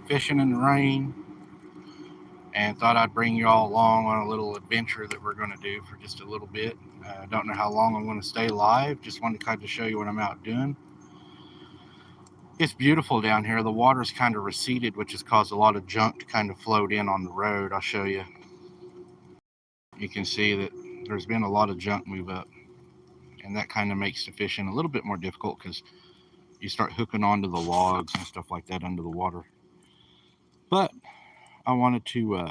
fishing in the rain, and thought I'd bring you all along on a little adventure that we're going to do for just a little bit. I don't know how long I'm going to stay live. Just wanted to kind of show you what I'm out doing. It's beautiful down here. The water's kind of receded, which has caused a lot of junk to kind of float in on the road. I'll show you. You can see that there's been a lot of junk move up, and that kind of makes the fishing a little bit more difficult because you start hooking onto the logs and stuff like that under the water. But I wanted to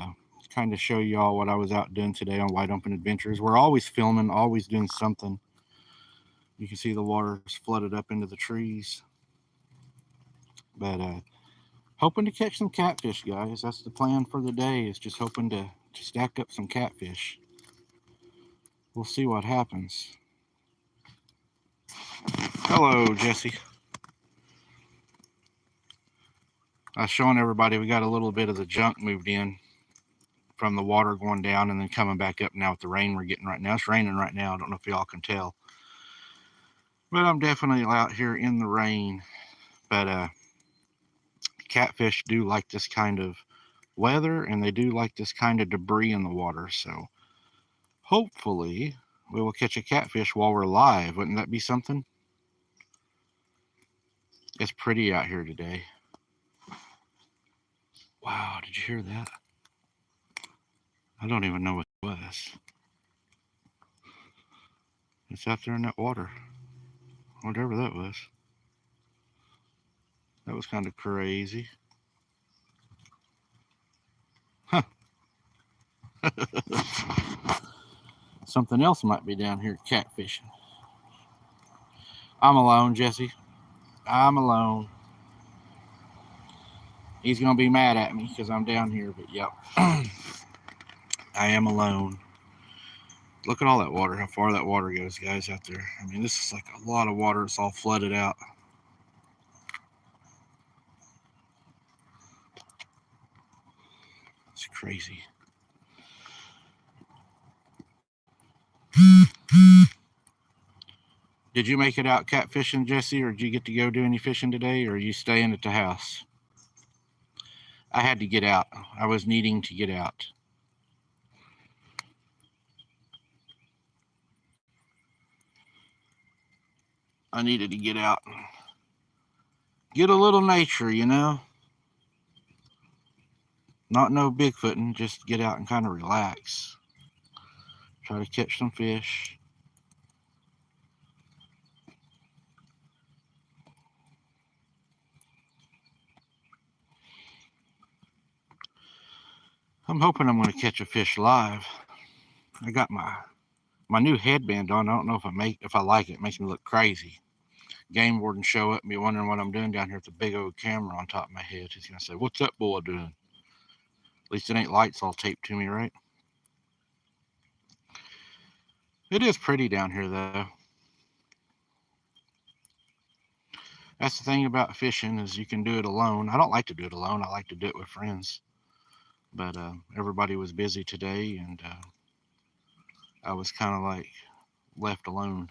kind of show you all what I was out doing today on Wide Open Adventures. We're always filming, always doing something. You can see the water's flooded up into the trees. But hoping to catch some catfish, guys. That's the plan for the day, is just hoping to stack up some catfish. We'll see what happens. Hello, Jesse. I was showing everybody we got a little bit of the junk moved in from the water going down and then coming back up now with the rain we're getting right now. It's raining right now. I don't know if y'all can tell. But I'm definitely out here in the rain. But catfish do like this kind of weather, and they do like this kind of debris in the water. So hopefully we will catch a catfish while we're live. Wouldn't that be something? It's pretty out here today. Wow, did you hear that? I don't even know what it was. It's out there in that water. Whatever that was. That was kind of crazy. Huh. Something else might be down here catfishing. I'm alone, Jesse. I'm alone. He's going to be mad at me because I'm down here, but yep. I am alone. Look at all that water, how far that water goes, guys, out there. I mean, this is like a lot of water. It's all flooded out. It's crazy. Did you make it out catfishing, Jesse, or did you get to go do any fishing today, or are you staying at the house? I had to get out. I was needing to get out. I needed to get out. Get a little nature, you know? Not no Bigfooting, just get out and kind of relax. Try to catch some fish. I'm hoping I'm going to catch a fish live. I got my new headband on. I don't know if I like it. It makes me look crazy. Game warden show up and be wondering what I'm doing down here with the big old camera on top of my head. He's going to say, "What's that boy doing?" At least it ain't lights all taped to me, right? It is pretty down here, though. That's the thing about fishing, is you can do it alone. I don't like to do it alone. I like to do it with friends. But everybody was busy today, and I was kind of like left alone.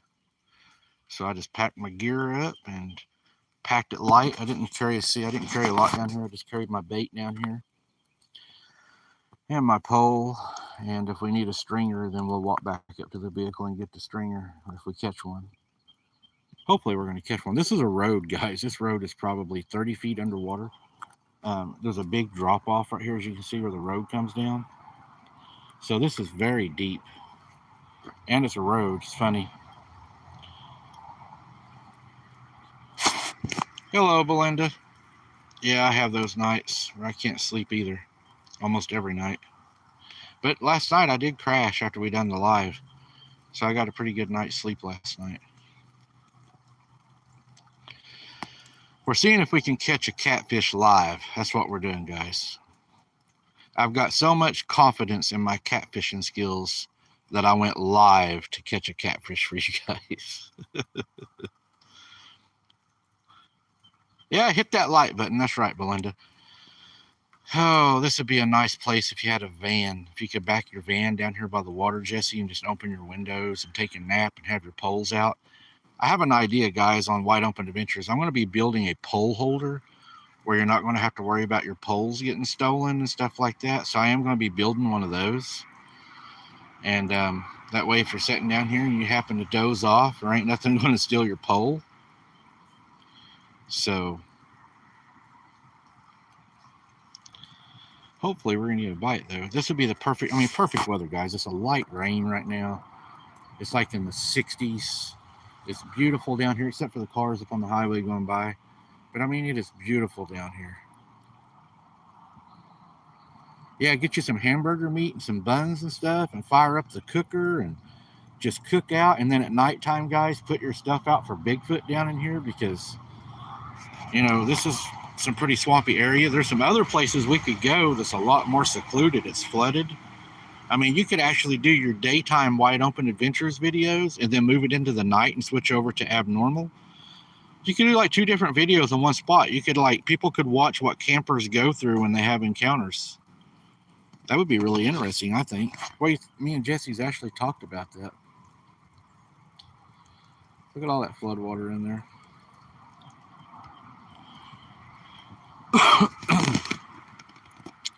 So I just packed my gear up and packed it light. I didn't carry a lot down here. I just carried my bait down here and my pole. And if we need a stringer, then we'll walk back up to the vehicle and get the stringer if we catch one. Hopefully we're going to catch one. This is a road, guys. This road is probably 30 feet underwater. There's a big drop off right here, as you can see, where the road comes down. So this is very deep. And it's a road. It's funny. Hello, Belinda. Yeah, I have those nights where I can't sleep either. Almost every night. But last night I did crash after we done the live. So I got a pretty good night's sleep last night. We're seeing if we can catch a catfish live. That's what we're doing, guys. I've got so much confidence in my catfishing skills that I went live to catch a catfish for you guys. Yeah, hit that like button. That's right, Belinda. Oh, this would be a nice place if you had a van. If you could back your van down here by the water, Jesse, and just open your windows and take a nap and have your poles out. I have an idea, guys, on Wide Open Adventures. I'm going to be building a pole holder where you're not going to have to worry about your poles getting stolen and stuff like that. So I am going to be building one of those. And that way, if you're sitting down here and you happen to doze off, there ain't nothing going to steal your pole. So hopefully we're going to get a bite, though. This would be the perfect weather, guys. It's a light rain right now. It's like in the 60s. It's beautiful down here, except for the cars up on the highway going by. But I mean, it is beautiful down here. Yeah, get you some hamburger meat and some buns and stuff, and fire up the cooker and just cook out. And then at nighttime, guys, put your stuff out for Bigfoot down in here, because, you know, this is some pretty swampy area. There's some other places we could go that's a lot more secluded. It's flooded. I mean, you could actually do your daytime wide open adventures videos and then move it into the night and switch over to abnormal. You could do like 2 different videos in one spot. You could people could watch what campers go through when they have encounters. That would be really interesting, I think. Wait, me and Jesse's actually talked about that. Look at all that flood water in there.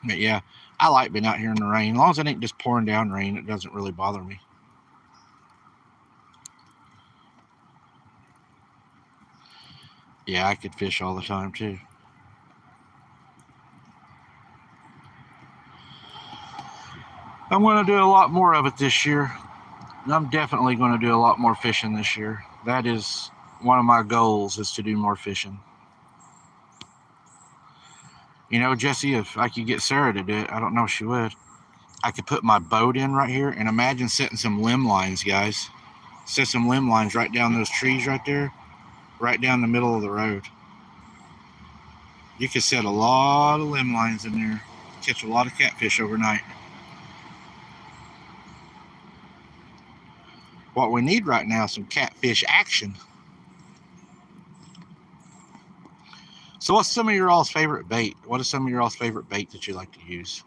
But yeah, I like being out here in the rain. As long as it ain't just pouring down rain, it doesn't really bother me. Yeah, I could fish all the time too. I'm going to do a lot more of it this year. I'm definitely going to do a lot more fishing this year. That is one of my goals, is to do more fishing. You know, Jesse, if I could get Sarah to do it, I don't know if she would. I could put my boat in right here, and imagine setting some limb lines, guys. Set some limb lines right down those trees right there, right down the middle of the road. You could set a lot of limb lines in there, catch a lot of catfish overnight. What we need right now is some catfish action. So what's some of your all's favorite bait? What is some of your all's favorite bait that you like to use?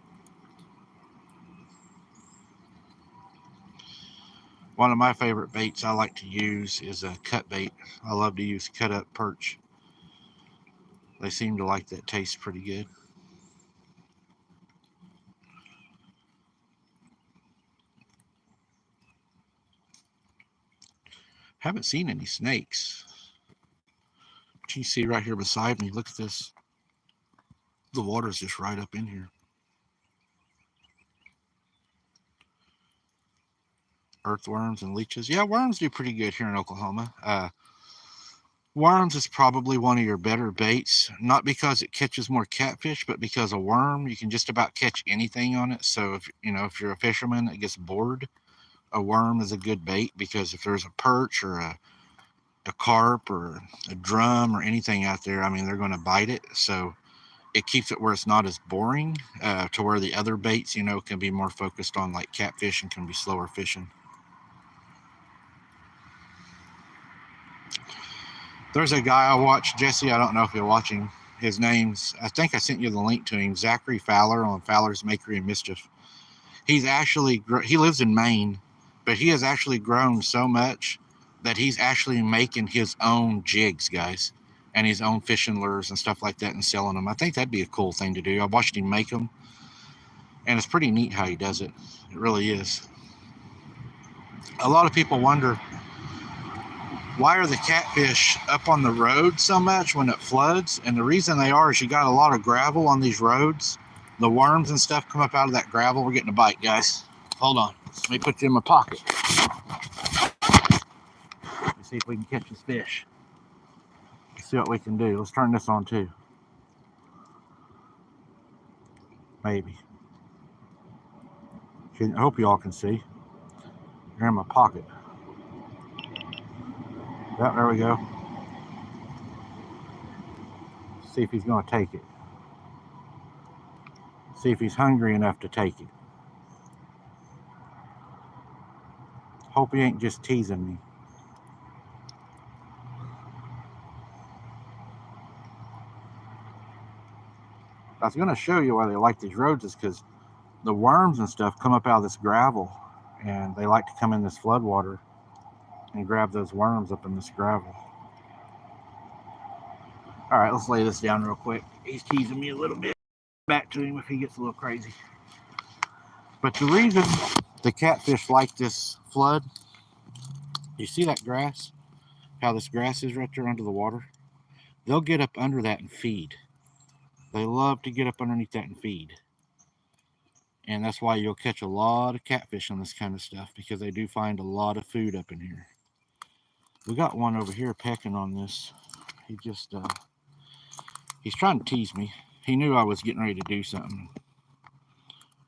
One of my favorite baits I like to use is a cut bait. I love to use cut up perch. They seem to like that taste pretty good. Haven't seen any snakes. But you see right here beside me, look at this. The water's just right up in here. Earthworms and leeches. Yeah, worms do pretty good here in Oklahoma. Worms is probably one of your better baits, not because it catches more catfish, but because a worm, you can just about catch anything on it. So if you're a fisherman that gets bored, a worm is a good bait, because if there's a perch or a carp or a drum or anything out there, I mean, they're going to bite it. So it keeps it where it's not as boring, to where the other baits, can be more focused on like catfish and can be slower fishing. There's a guy I watch, Jesse, I don't know if you're watching. His name's, I think I sent you the link to him, Zachary Fowler on Fowler's Makery and Mischief. He lives in Maine, but he has actually grown so much that he's actually making his own jigs, guys, and his own fishing lures and stuff like that, and selling them. I think that'd be a cool thing to do. I watched him make them, and it's pretty neat how he does it. It really is. A lot of people wonder, why are the catfish up on the road so much when it floods? And the reason they are is you got a lot of gravel on these roads. The worms and stuff come up out of that gravel. We're getting a bite, guys. Hold on. Let me put you in my pocket. Let's see if we can catch this fish. Let's see what we can do. Let's turn this on too. Maybe. I hope you all can see. They're in my pocket. Yep, there we go. See if he's going to take it. See if he's hungry enough to take it. Hope he ain't just teasing me. I was going to show you why they like these roads, is because the worms and stuff come up out of this gravel, and they like to come in this flood water and grab those worms up in this gravel. All right, let's lay this down real quick. He's teasing me a little bit. Back to him if he gets a little crazy. But the reason the catfish like this flood, you see that grass? How this grass is right there under the water? They'll get up under that and feed. They love to get up underneath that and feed. And that's why you'll catch a lot of catfish on this kind of stuff, because they do find a lot of food up in here. We got one over here pecking on this. He just, he's trying to tease me. He knew I was getting ready to do something.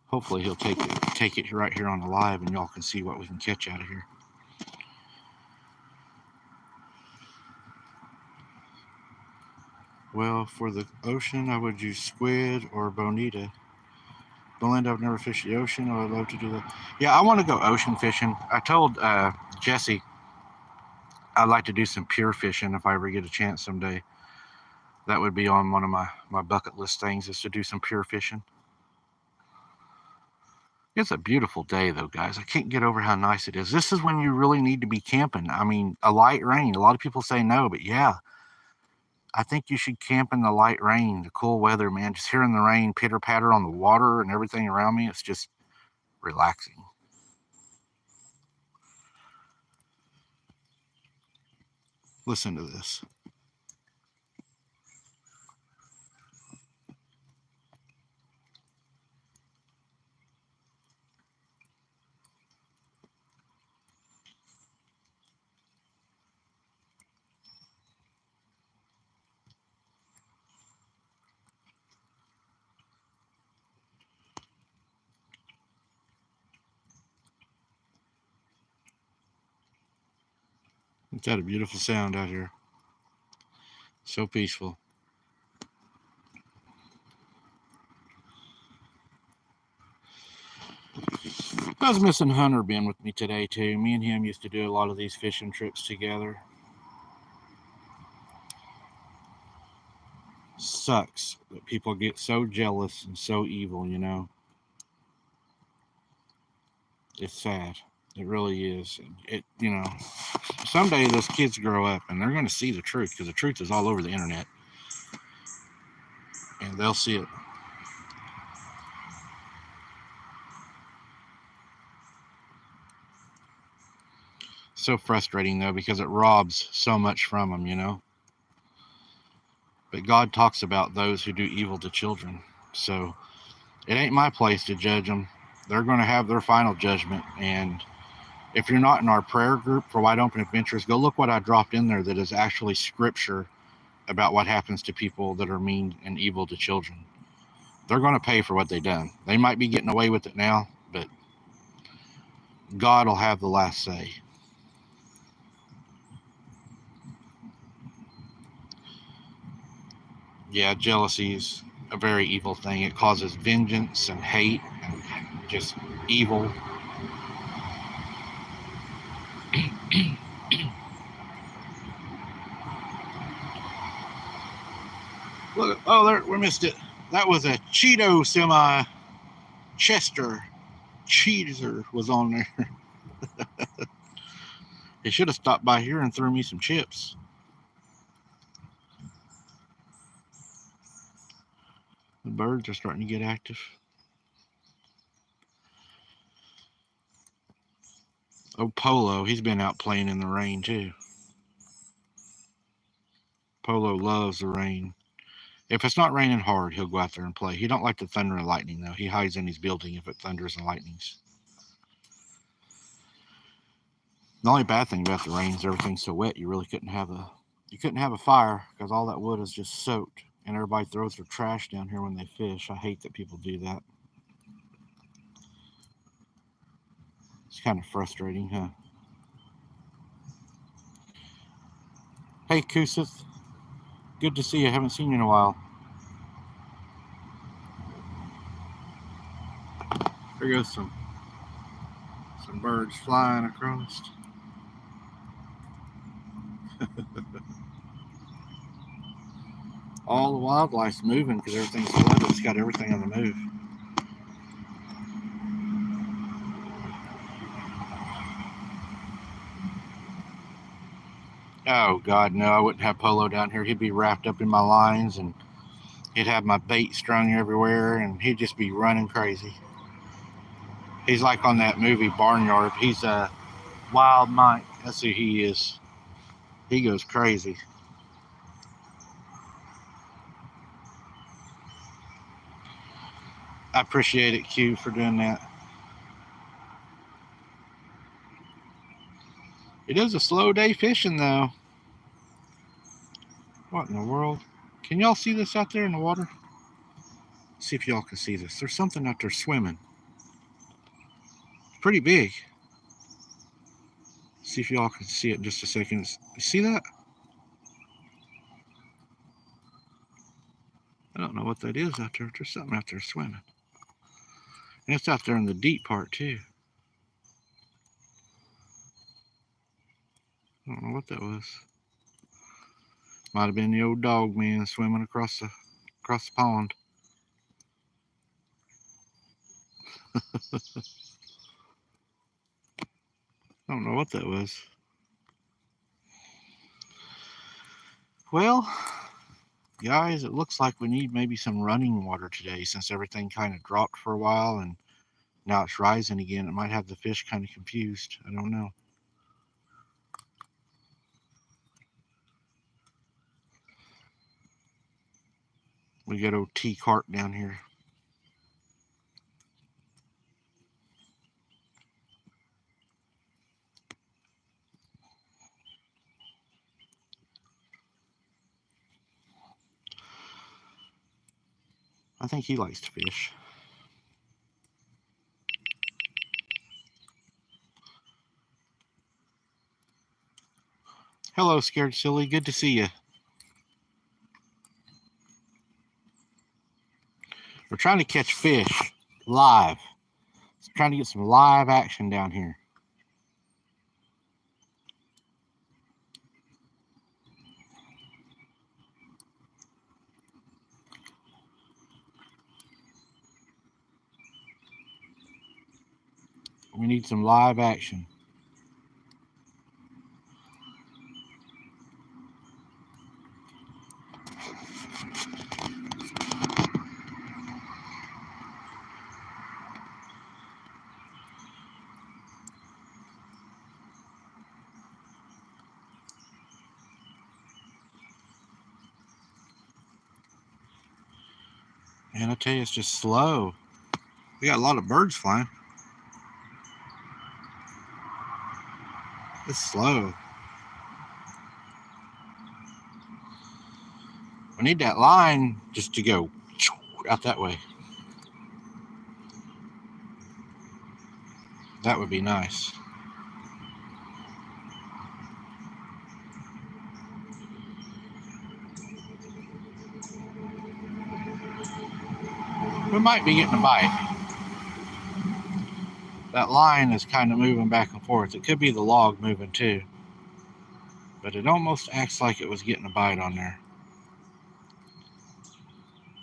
Hopefully he'll take it right here on the live and y'all can see what we can catch out of here. Well, for the ocean, I would use squid or bonita. Belinda, I've never fished the ocean. I would love to do that. Yeah, I want to go ocean fishing. I told Jesse I'd like to do some pier fishing if I ever get a chance someday. That would be on one of my bucket list things, is to do some pier fishing. It's a beautiful day, though, guys. I can't get over how nice it is. This is when you really need to be camping. I mean, a light rain. A lot of people say no, but yeah. I think you should camp in the light rain, the cool weather, man. Just hearing the rain pitter-patter on the water and everything around me, it's just relaxing. Listen to this. It's got a beautiful sound out here. So peaceful. I was missing Hunter being with me today, too. Me and him used to do a lot of these fishing trips together. Sucks that people get so jealous and so evil, you know. It's sad. It really is. You know, someday those kids grow up and they're going to see the truth, because the truth is all over the internet. And they'll see it. So frustrating, though, because it robs so much from them, you know. But God talks about those who do evil to children. So it ain't my place to judge them. They're going to have their final judgment. And if you're not in our prayer group for Wide Open Adventures, go look what I dropped in there that is actually scripture about what happens to people that are mean and evil to children. They're going to pay for what they've done. They might be getting away with it now, but God will have the last say. Yeah, jealousy is a very evil thing. It causes vengeance and hate and just evil. Look, oh, there, we missed it. That was a Cheeto semi. Chester Cheezer was on there. He should have stopped by here and threw me some chips. The birds are starting to get active. Oh, Polo, he's been out playing in the rain too. Polo loves the rain. If it's not raining hard, he'll go out there and play. He don't like the thunder and lightning, though. He hides in his building if it thunders and lightnings. The only bad thing about the rain is everything's so wet. You couldn't have a fire, because all that wood is just soaked, and everybody throws their trash down here when they fish. I hate that people do that. It's kind of frustrating, huh? Hey, Kusith. Good to see you. I haven't seen you in a while. There goes some birds flying across. All the wildlife's moving because everything's flooded. It's got everything on the move. Oh, God, no. I wouldn't have Polo down here. He'd be wrapped up in my lines, and He'd have my bait strung everywhere, and he'd just be running crazy. He's like on that movie Barnyard. He's a Wild Mike. That's who he is. He goes crazy. I appreciate it, Q, for doing that. It is a slow day fishing, though. What in the world? Can y'all see this out there in the water? Let's see if y'all can see this. There's something out there swimming. It's pretty big. See if y'all can see it in just a second. You see that? I don't know what that is out there. There's something out there swimming. And it's out there in the deep part, too. I don't know what that was. Might have been the old dog man swimming across the pond. I don't know what that was. Well, guys, it looks like we need maybe some running water today, since everything kind of dropped for a while and now it's rising again. It might have the fish kind of confused. I don't know. We got old T cart down here. I think he likes to fish. Hello, Scared Silly. Good to see you. We're trying to catch fish live. Trying to get some live action down here. We need some live action. And I tell you, it's just slow. We got a lot of birds flying. It's slow. We need that line just to go out that way. That would be nice. We might be getting a bite. That line is kind of moving back and forth. It could be the log moving too. But it almost acts like it was getting a bite on there.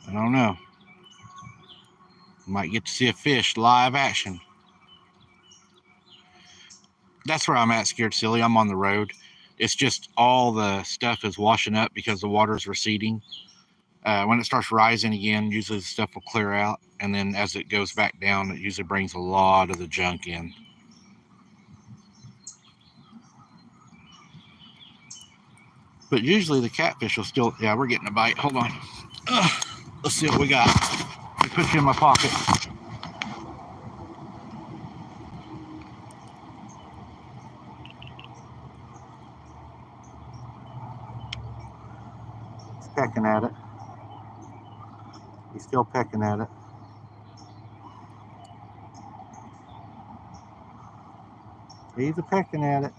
I don't know. Might get to see a fish live action. That's where I'm at, Scared Silly. I'm on the road. It's just all the stuff is washing up because the water's receding. When it starts rising again, usually the stuff will clear out. And then as it goes back down, it usually brings a lot of the junk in. But usually the catfish will still, yeah, we're getting a bite. Hold on. Let's see what we got. Let me put you in my pocket. He's pecking at it. He's still pecking at it. He's pecking at it.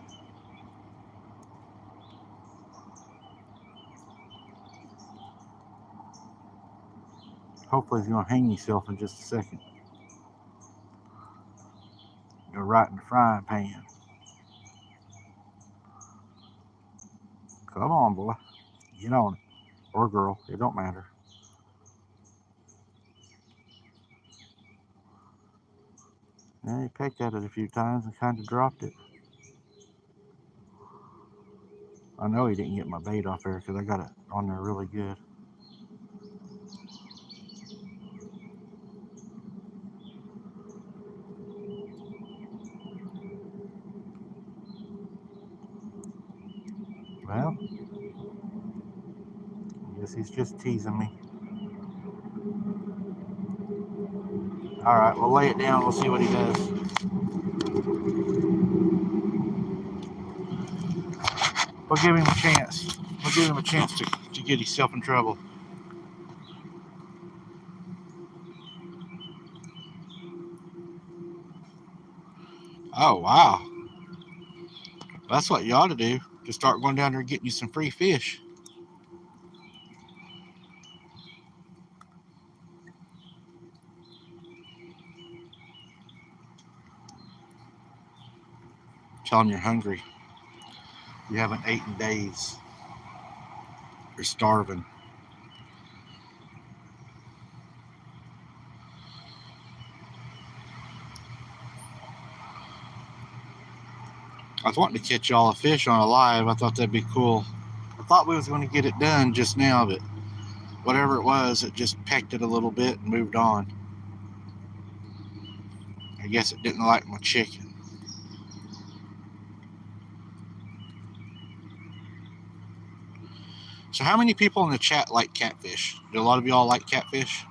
Hopefully he's going to hang himself in just a second. Go right in the frying pan. Come on, boy. Get on it. Or girl. It don't matter. Yeah, he pecked at it a few times and kind of dropped it. I know he didn't get my bait off there because I got it on there really good. Well, I guess he's just teasing me. Alright, we'll lay it down. We'll see what he does. We'll give him a chance. We'll give him a chance to get himself in trouble. Oh, wow. That's what you ought to do. Just start going down there and getting you some free fish. Tell them you're hungry. You haven't eaten in days. You're starving. I was wanting to catch y'all a fish on a live. I thought that'd be cool. I thought we was going to get it done just now, but whatever it was, it just pecked it a little bit and moved on. I guess it didn't like my chicken. So how many people in the chat like catfish? Do a lot of y'all like catfish?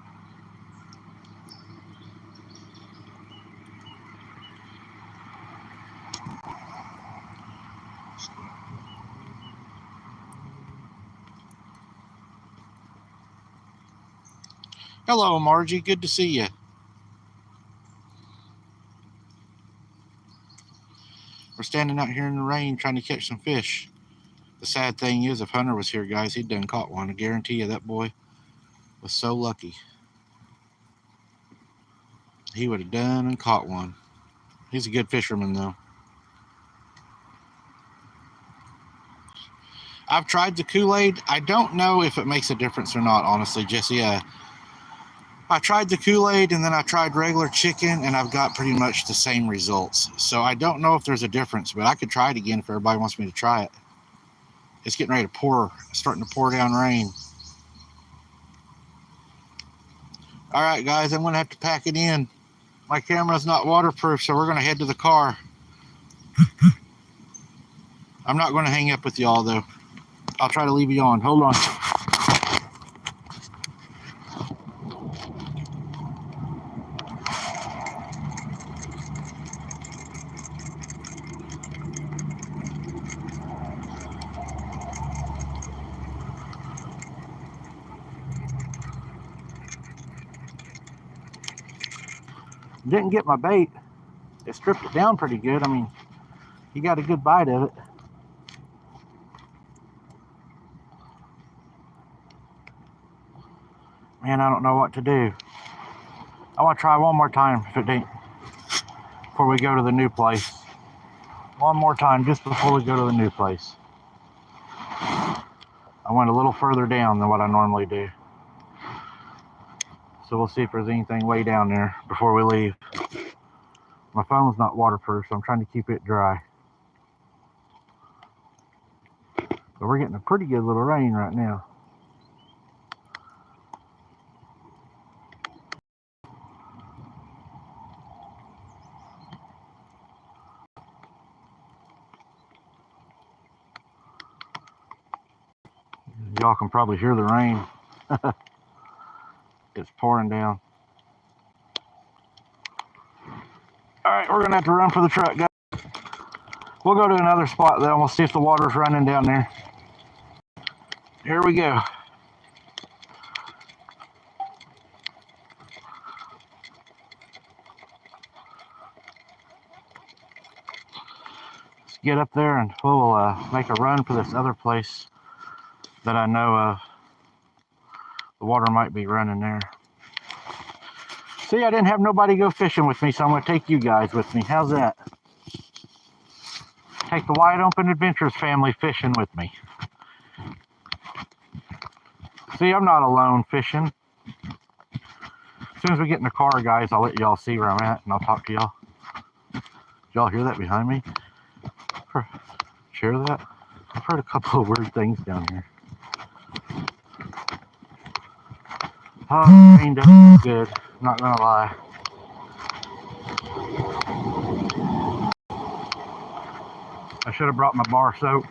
Hello, Margie. Good to see you. We're standing out here in the rain trying to catch some fish. The sad thing is, if Hunter was here, guys, he'd done caught one. I guarantee you that boy was so lucky. He would have done and caught one. He's a good fisherman, though. I've tried the Kool-Aid. I don't know if it makes a difference or not, honestly, Jesse. I tried the Kool-Aid and then I tried regular chicken, and I've got pretty much the same results. So I don't know if there's a difference, but I could try it again if everybody wants me to try it. It's getting ready to pour. It's starting to pour down rain. All right, guys, I'm going to have to pack it in. My camera's not waterproof, so we're going to head to the car. I'm not going to hang up with y'all, though. I'll try to leave you on. Hold on. Didn't get my bait. It stripped it down pretty good. I mean, he got a good bite of it. Man, I don't know what to do. I want to try one more time if it ain't before we go to the new place. One more time just before we go to the new place. I went a little further down than what I normally do. So we'll see if there's anything way down there before we leave. My phone's not waterproof, so I'm trying to keep it dry. But we're getting a pretty good little rain right now. Y'all can probably hear the rain. It's pouring down. All right, we're gonna have to run for the truck, guys. We'll go to another spot then. We'll see if the water's running down there. Here we go. Let's get up there and we'll make a run for this other place that I know of. The water might be running there. See, I didn't have nobody go fishing with me, so I'm going to take you guys with me. How's that? Take the Wide Open Adventures family fishing with me. See, I'm not alone fishing. As soon as we get in the car, guys, I'll let y'all see where I'm at, and I'll talk to y'all. Did y'all hear that behind me? Share that? I've heard a couple of weird things down here. Oh, rain does good. I'm not gonna lie. I should have brought my bar soap.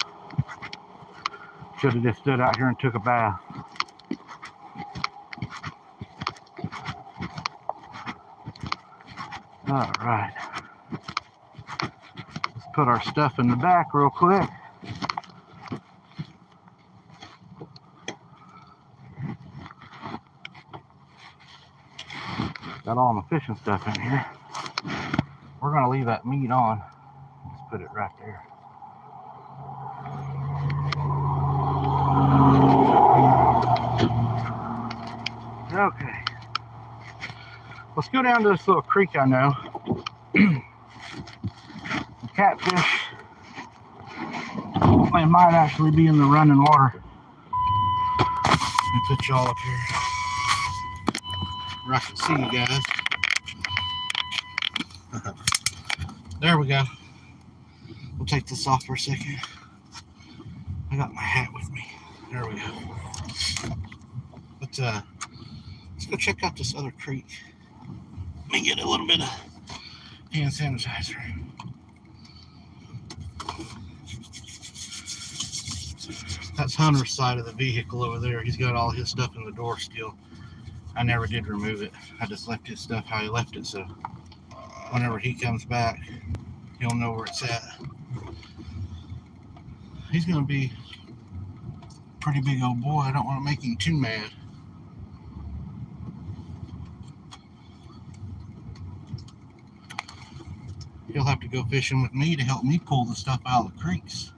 Should have just stood out here and took a bath. All right. Let's put our stuff in the back real quick. Got all my fishing stuff in here. We're gonna leave that meat on. Just put it right there. Okay. Let's go down to this little creek I know. Catfish. They might actually be in the running water. Let me put y'all up here where I can see you guys. There we go. We'll take this off for a second. I got my hat with me. There we go. But let's go check out this other creek. Let me get a little bit of hand sanitizer. That's Hunter's side of the vehicle over there. He's got all his stuff in the door still. I never did remove it. I just left his stuff how he left it, so whenever he comes back, he'll know where it's at. He's going to be a pretty big old boy. I don't want to make him too mad. He'll have to go fishing with me to help me pull the stuff out of the creeks.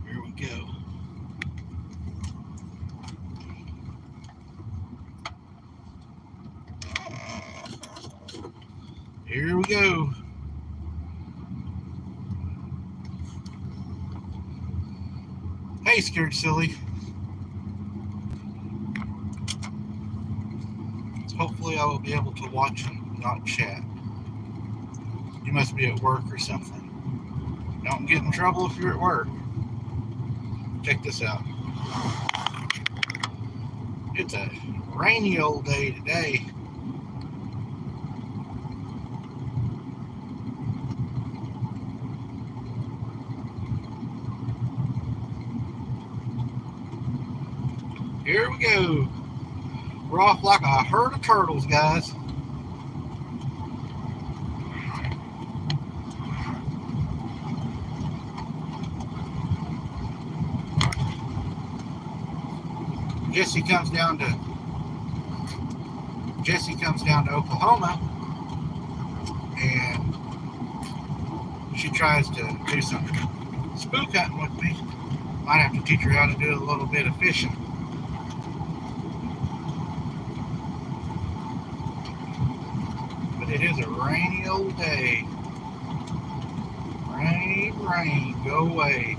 Here we go. Here we go. Hey, Scared Silly. Hopefully I will be able to watch and not chat. You must be at work or something. Don't get in trouble if you're at work. Check this out. It's a rainy old day today. Here we go. We're off like a herd of turtles, guys. Jessie comes down to Oklahoma, and she tries to do some spook hunting with me. Might have to teach her how to do a little bit of fishing. But it is a rainy old day. Rain, rain, go away.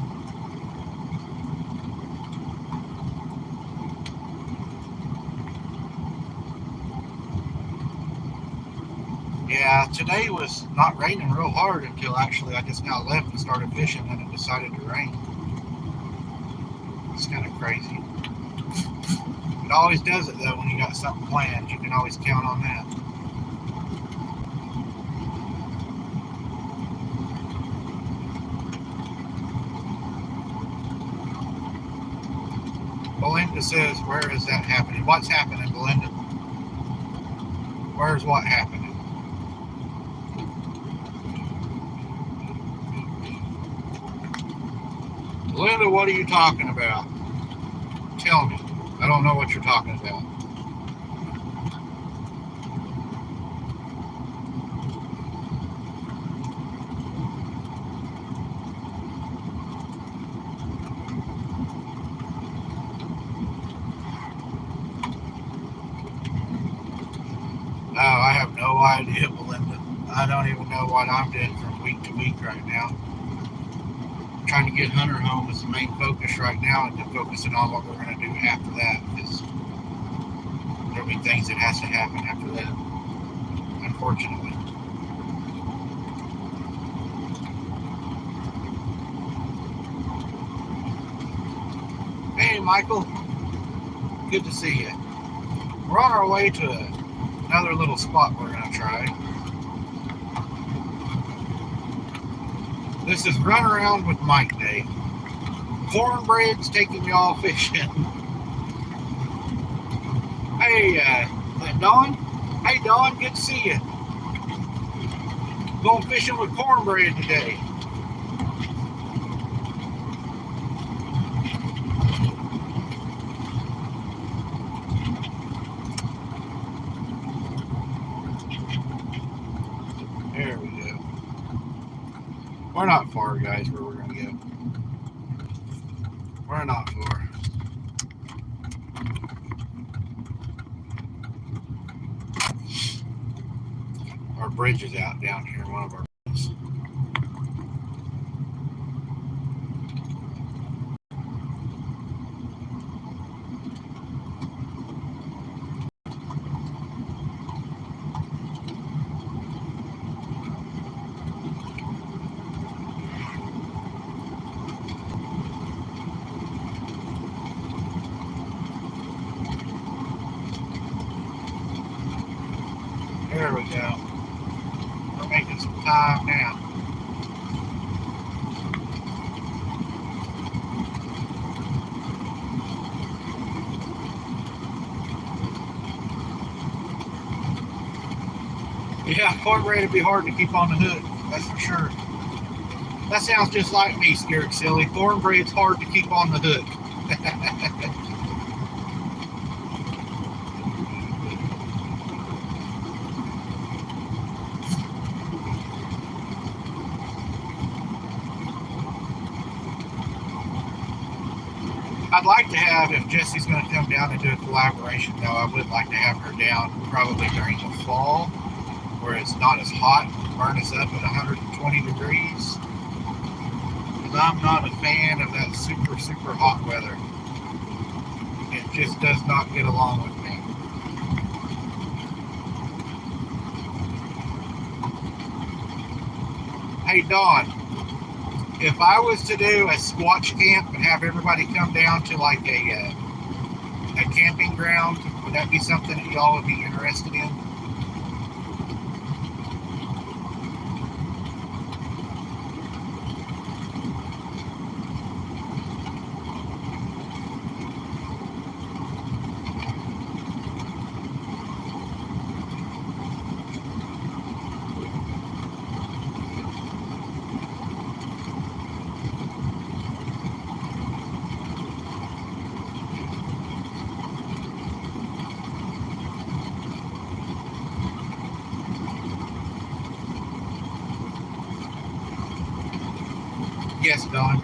Yeah, today was not raining real hard until actually I just now left and started fishing and it decided to rain. It's kind of crazy. It always does it though when you got something planned. You can always count on that. Belinda says, where is that happening? What's happening, Belinda? Where's what happening? Belinda, what are you talking about? Tell me. I don't know what you're talking about. Oh, I have no idea, Belinda. I don't even know what I'm doing from week to week right now. I'm trying to get Hunter home is the main focus right now, and then focusing on what we're going to do after that, because there'll be things that has to happen after that, unfortunately. Hey, Michael. Good to see you. We're on our way to another little spot we're going to try. This is Run Around with Mike Day. Cornbread's taking y'all fishing. Hey, Dawn? Hey, Dawn, good to see you. Going fishing with Cornbread today. There we go. We're not far, guys, where we're going to go. We're not far. Our bridge is out down here, one of our bridges. There we go. We're making some time now. Yeah, cornbread would be hard to keep on the hook, that's for sure. That sounds just like me, Scared Silly. Cornbread's hard to keep on the hook. I'd like to have, if Jesse's going to come down and do a collaboration, though, I would like to have her down probably during the fall, where it's not as hot, burn us up at 120 degrees. Because I'm not a fan of that super, super hot weather. It just does not get along with me. Hey, Dawn. If I was to do a Squatch camp and have everybody come down to like a camping ground, would that be something that y'all would be interested in? Yes, Dawn.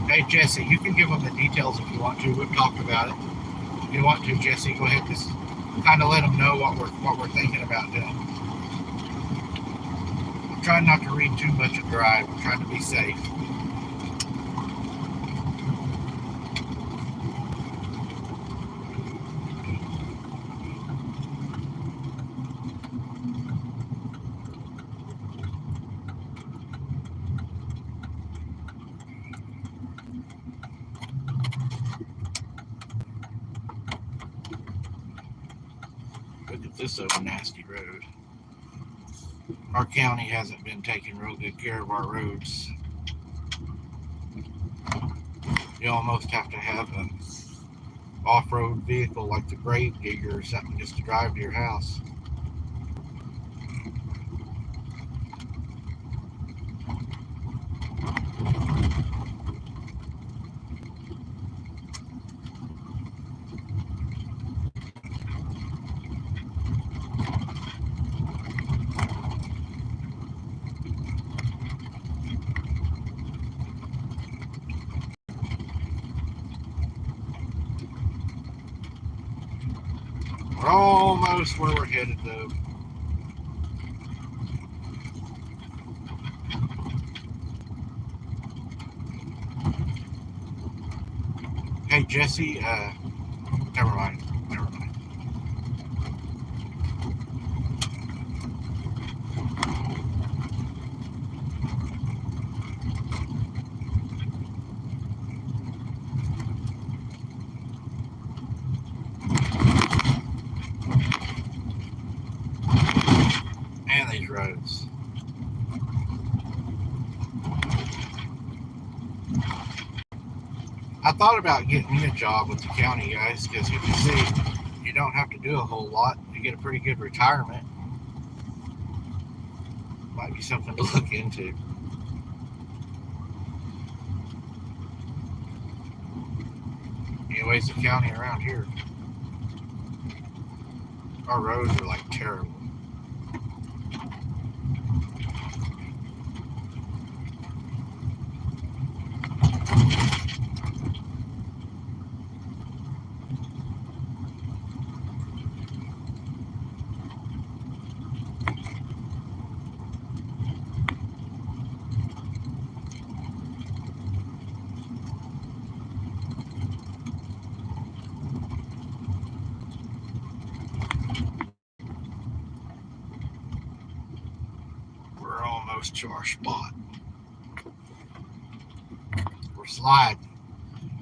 Hey, Jesse, you can give them the details if you want to. We've talked about it. If you want to, Jesse, go ahead. Just kind of let them know what we're thinking about doing. I'm trying not to read too much and drive. I'm trying to be safe. Look at this old nasty road. Our county hasn't been taking real good care of our roads. You almost have to have an off-road vehicle like the grave digger or something just to drive to your house. We're almost where we're headed, though. Hey, Jesse, never mind. roads. I thought about getting me a job with the county, guys, because if you see, you don't have to do a whole lot. You get a pretty good retirement. Might be something to look into. Anyways, the county around here, our roads are like terrible. We're almost to our spot. We're sliding.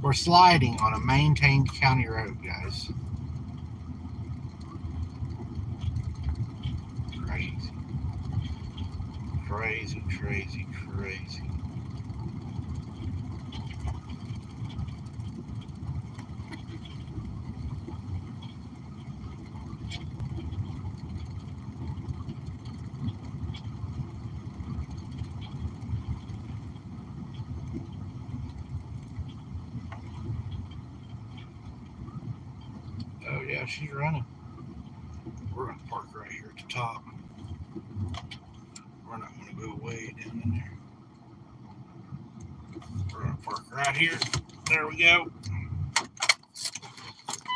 We're sliding on a maintained county road, guys. Crazy. Crazy, crazy, crazy. Oh yeah, she's running. We're gonna park right here at the top. We're not gonna go way down in there. We're gonna park right here. There we go.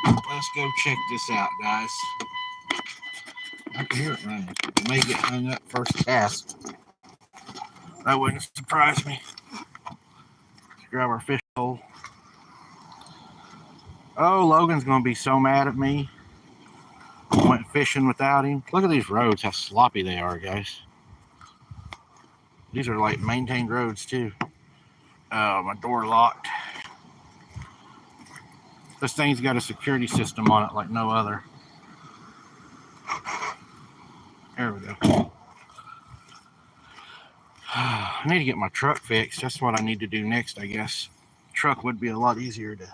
Let's go check this out, guys. I can hear it running. It may get hung up first pass. That wouldn't surprise me. Let's grab our fish hole. Oh, Logan's gonna be so mad at me. I went fishing without him. Look at these roads, how sloppy they are, guys. These are like maintained roads too. My door locked. This thing's got a security system on it like no other. There we go. I need to get my truck fixed. That's what I need to do next, I guess. Truck would be a lot easier to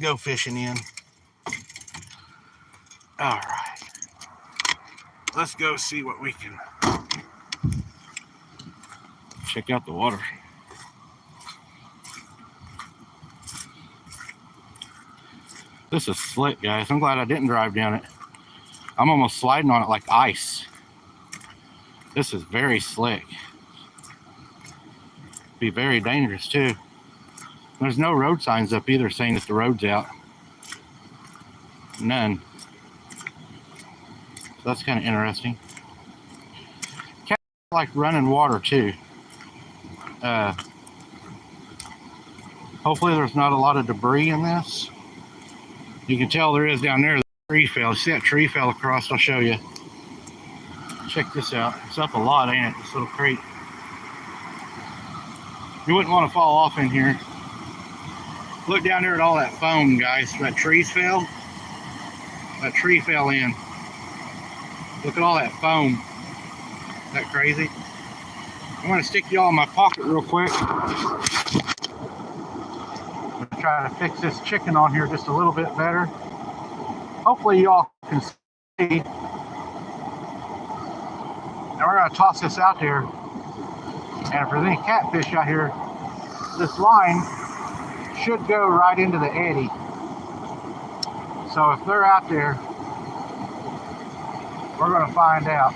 go fishing in. All right. Let's go see what we can. Check out the water. This is slick, guys. I'm glad I didn't drive down it. I'm almost sliding on it like ice. This is very slick. Be very dangerous too. There's no road signs up either saying that the road's out. None. So that's kind of interesting. Cats like running water too. Hopefully there's not a lot of debris in this. You can tell there is down there. The tree fell. See that tree fell across? I'll show you. Check this out. It's up a lot, ain't it? This little creek. You wouldn't want to fall off in here. Look down there at all that foam, guys. That trees fell. That tree fell in. Look at all that foam. Isn't that crazy? I'm going to stick y'all in my pocket real quick. I'm going to try to fix this chicken on here just a little bit better. Hopefully y'all can see. Now we're going to toss this out here. And if there's any catfish out here, this line should go right into the eddy. So if they're out there, we're going to find out.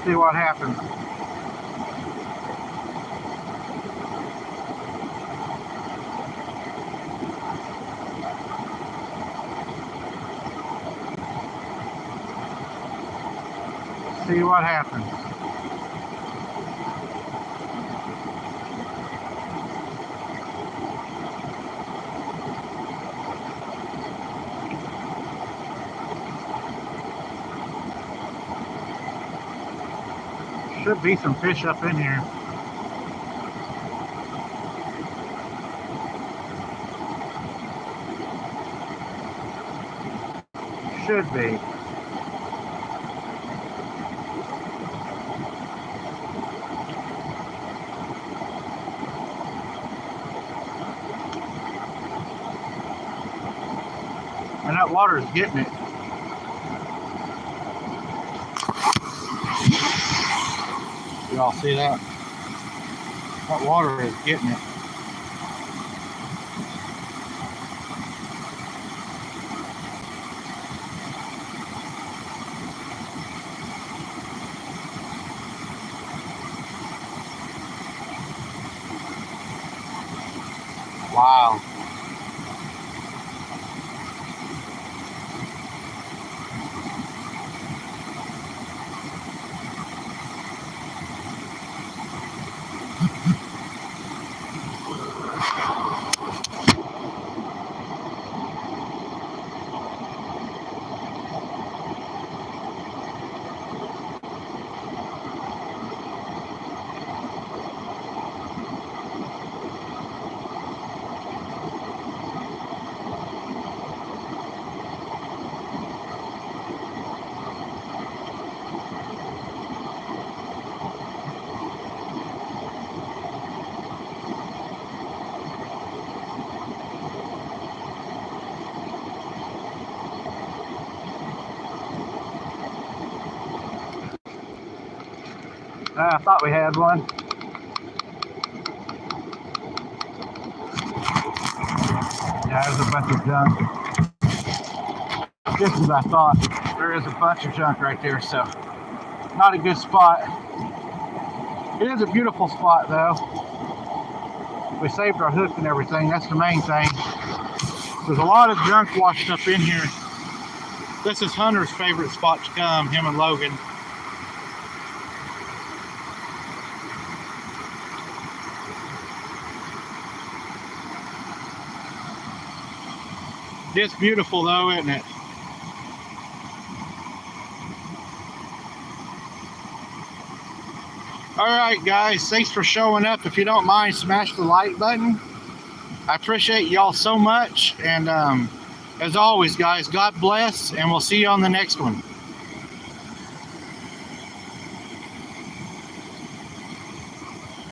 See what happens. See what happens. Should be some fish up in here. should be. And that water is getting it. Y'all see that? That water is getting it. Wow. I thought we had one. Yeah, there's a bunch of junk. Just as I thought, there is a bunch of junk right there, so not a good spot. It is a beautiful spot though. We saved our hook and everything, that's the main thing. There's a lot of junk washed up in here. This is Hunter's favorite spot to come, him and Logan. It's beautiful though, isn't it? Alright guys, thanks for showing up. If you don't mind, smash the like button. I appreciate y'all so much. And as always guys, God bless, and we'll see you on the next one.